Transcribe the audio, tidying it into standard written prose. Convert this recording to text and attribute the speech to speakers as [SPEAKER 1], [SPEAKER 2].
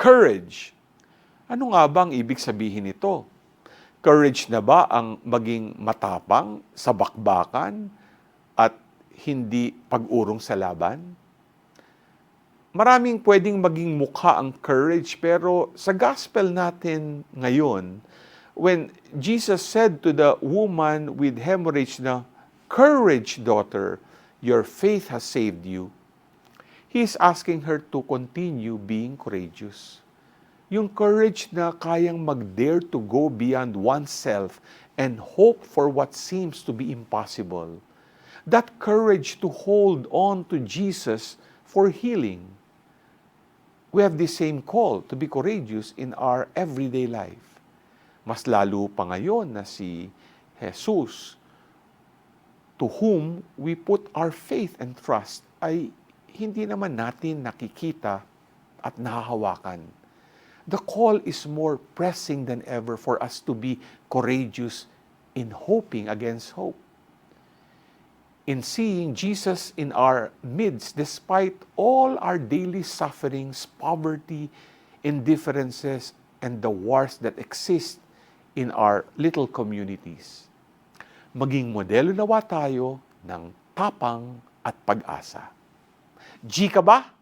[SPEAKER 1] courage. Ano nga bang ibig sabihin nito? Courage na ba ang maging matapang sa bakbakan at hindi pag-urong sa laban? Maraming pwedeng maging mukha ang courage, pero sa gospel natin ngayon, when Jesus said to the woman with hemorrhage na, "Courage, daughter, your faith has saved you," He is asking her to continue being courageous. Yung courage na kayang mag-dare to go beyond oneself and hope for what seems to be impossible. That courage to hold on to Jesus for healing. We have the same call to be courageous in our everyday life. Mas lalo pa ngayon na si Jesus, to whom we put our faith and trust, ay hindi naman natin nakikita at nahahawakan. The call is more pressing than ever for us to be courageous in hoping against hope. In seeing Jesus in our midst despite all our daily sufferings, poverty, indifferences, and the wars that exist in our little communities. Maging modelo nawa tayo ng tapang at pag-asa. G ka ba?